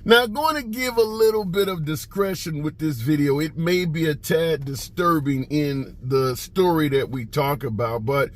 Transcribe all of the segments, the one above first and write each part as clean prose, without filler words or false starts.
Now, going to give a little bit of discretion with this video. It may be a tad disturbing in the story that we talk about, but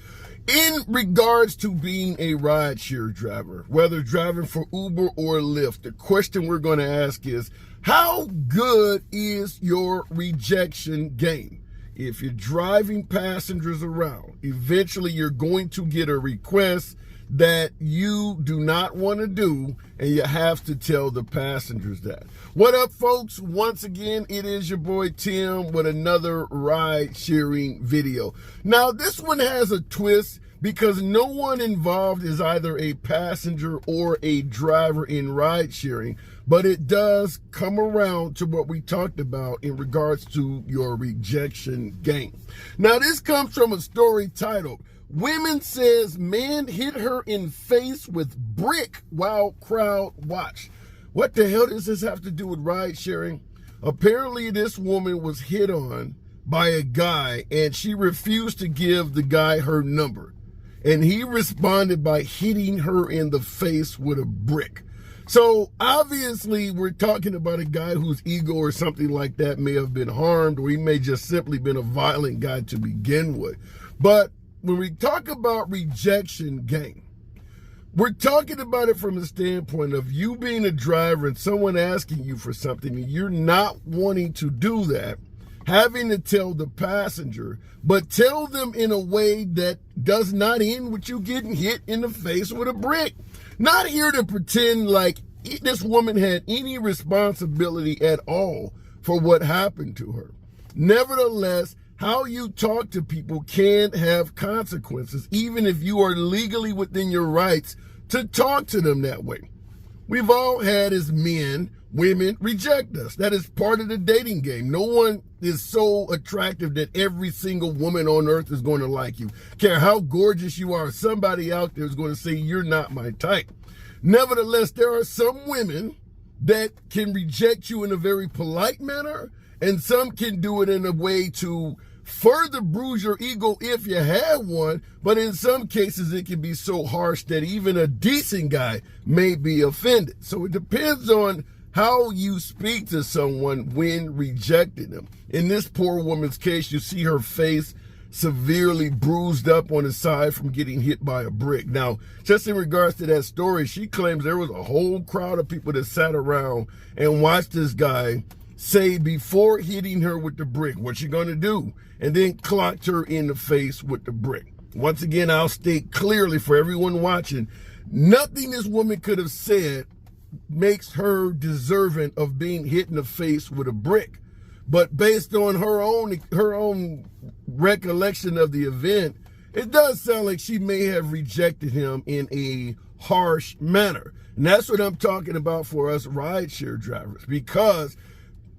in regards to being a rideshare driver, whether driving for Uber or Lyft, the question we're going to ask is, how good is your rejection game? If you're driving passengers around, eventually you're going to get a request that you do not want to do, and you have to tell the passengers that. What up, folks? Once again, it is your boy Tim with another ride sharing video. Now, this one has a twist because no one involved is either a passenger or a driver in ride sharing, but it does come around to what we talked about in regards to your rejection game. Now, this comes from a story titled, "Women Says Man Hit Her in Face with Brick While Crowd Watched." What the hell does this have to do with ride sharing? Apparently, this woman was hit on by a guy and she refused to give the guy her number. And he responded by hitting her in the face with a brick. So obviously we're talking about a guy whose ego or something like that may have been harmed, or he may just simply been a violent guy to begin with. But when we talk about rejection game, we're talking about it from the standpoint of you being a driver and someone asking you for something and you're not wanting to do that, having to tell the passenger, but tell them in a way that does not end with you getting hit in the face with a brick. Not here to pretend like this woman had any responsibility at all for what happened to her. Nevertheless, how you talk to people can have consequences, even if you are legally within your rights to talk to them that way. We've all had, as men, women reject us. That is part of the dating game. No one is so attractive that every single woman on earth is going to like you. Care how gorgeous you are, somebody out there is going to say you're not my type. Nevertheless, there are some women that can reject you in a very polite manner, and some can do it in a way to further bruise your ego if you have one, but in some cases it can be so harsh that even a decent guy may be offended. So it depends on how you speak to someone when rejecting them. In this poor woman's case, you see her face severely bruised up on the side from getting hit by a brick. Now, just in regards to that story, she claims there was a whole crowd of people that sat around and watched this guy say before hitting her with the brick, "What you gonna do?" and then clocked her in the face with the brick. Once again, I'll state clearly for everyone watching, nothing this woman could have said makes her deserving of being hit in the face with a brick. But based on her own recollection of the event, it does sound like she may have rejected him in a harsh manner. And that's what I'm talking about for us rideshare drivers, because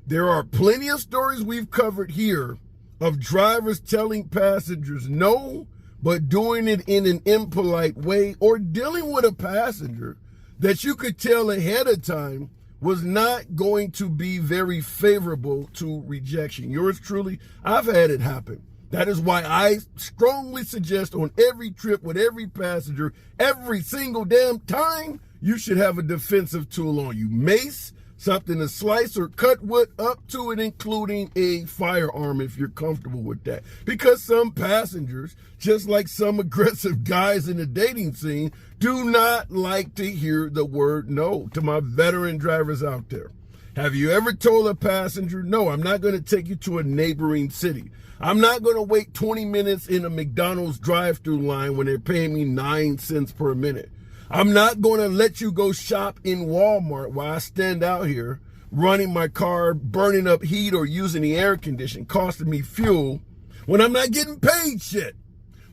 there are plenty of stories we've covered here of drivers telling passengers no, but doing it in an impolite way, or dealing with a passenger that you could tell ahead of time was not going to be very favorable to rejection. Yours truly, I've had it happen. That is why I strongly suggest on every trip with every passenger, every single damn time, you should have a defensive tool on you. Mace, something to slice or cut wood, up to and including a firearm if you're comfortable with that. Because some passengers, just like some aggressive guys in the dating scene, do not like to hear the word no. To my veteran drivers out there, have you ever told a passenger, "No, I'm not going to take you to a neighboring city. I'm not going to wait 20 minutes in a McDonald's drive-thru line when they're paying me 9 cents per minute. I'm not going to let you go shop in Walmart while I stand out here running my car, burning up heat or using the air conditioning, costing me fuel when I'm not getting paid shit."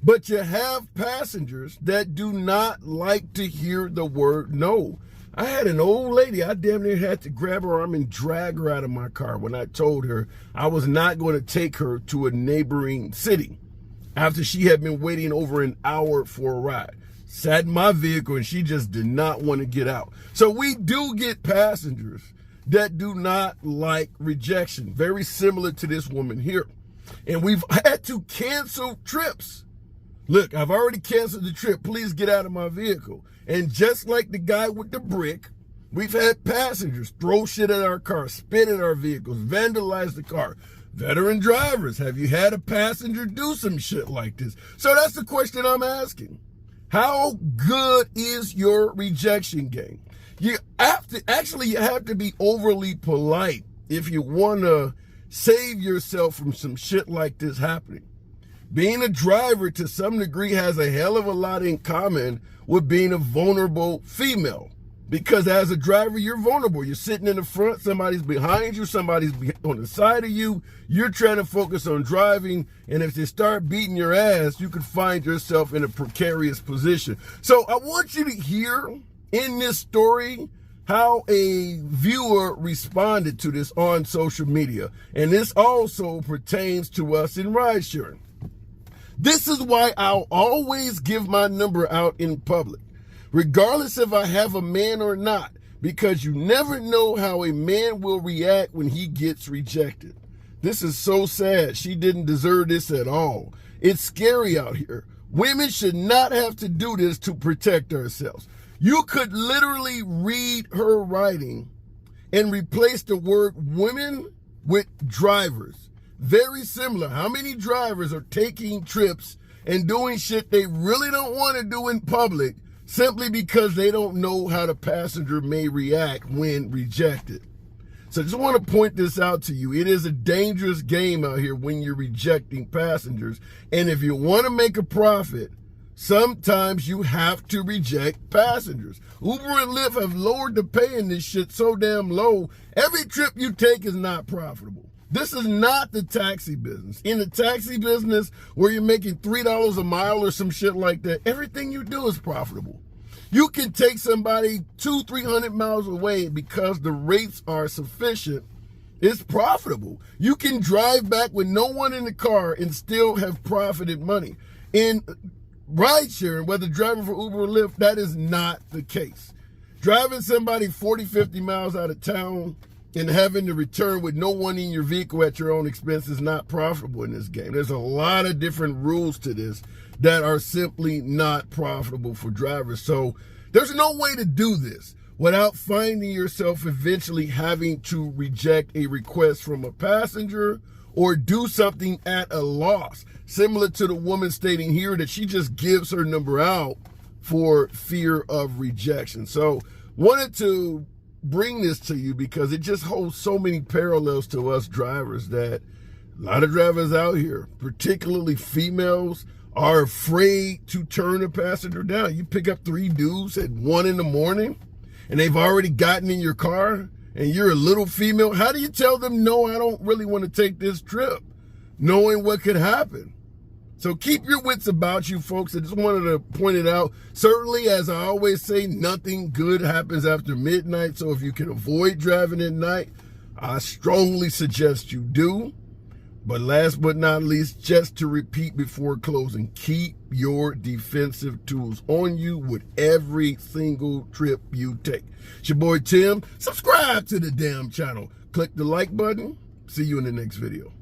But you have passengers that do not like to hear the word no. I had an old lady, I damn near had to grab her arm and drag her out of my car when I told her I was not going to take her to a neighboring city after she had been waiting over an hour for a ride. Sat in my vehicle and she just did not want to get out. So we do get passengers that do not like rejection, very similar to this woman here. And we've had to cancel trips. Look, I've already canceled the trip. Please get out of my vehicle. And just like the guy with the brick, We've had passengers throw shit at our car, spit at our vehicles, vandalize the car. Veteran drivers, have you had a passenger do some shit like this? So that's the question I'm asking. How good is your rejection game? You have to be overly polite if you want to save yourself from some shit like this happening. Being a driver to some degree has a hell of a lot in common with being a vulnerable female. Because as a driver, you're vulnerable. You're sitting in the front, somebody's behind you, somebody's on the side of you. You're trying to focus on driving, and if they start beating your ass, you could find yourself in a precarious position. So I want you to hear in this story how a viewer responded to this on social media. And this also pertains to us in ride sharing. This is why I'll always give my number out in public, regardless if I have a man or not, because you never know how a man will react when he gets rejected. This is so sad. She didn't deserve this at all. It's scary out here. Women should not have to do this to protect ourselves. You could literally read her writing and replace the word women with drivers. Very similar. How many drivers are taking trips and doing shit they really don't want to do in public simply because they don't know how the passenger may react when rejected? So I just want to point this out to you. It is a dangerous game out here when you're rejecting passengers. And if you want to make a profit, sometimes you have to reject passengers. Uber and Lyft have lowered the pay in this shit so damn low. Every trip you take is not profitable. This is not the taxi business. In the taxi business, where you're making $3 a mile or some shit like that, everything you do is profitable. You can take somebody 200-300 miles away because the rates are sufficient. It's profitable. You can drive back with no one in the car and still have profited money. In ride sharing, whether driving for Uber or Lyft, that is not the case. Driving somebody 40-50 miles out of town and having to return with no one in your vehicle at your own expense is not profitable in this game. There's a lot of different rules to this that are simply not profitable for drivers. So there's no way to do this without finding yourself eventually having to reject a request from a passenger or do something at a loss, similar to the woman stating here that she just gives her number out for fear of rejection. So wanted to bring this to you because it just holds so many parallels to us drivers, that a lot of drivers out here, particularly females, are afraid to turn a passenger down. You pick up 3 dudes at 1 in the morning and they've already gotten in your car and you're a little female. How do you tell them, no, I don't really want to take this trip, knowing what could happen? So keep your wits about you, folks. I just wanted to point it out. Certainly, as I always say, nothing good happens after midnight. So if you can avoid driving at night, I strongly suggest you do. But last but not least, just to repeat before closing, keep your defensive tools on you with every single trip you take. It's your boy Tim. Subscribe to the damn channel. Click the like button. See you in the next video.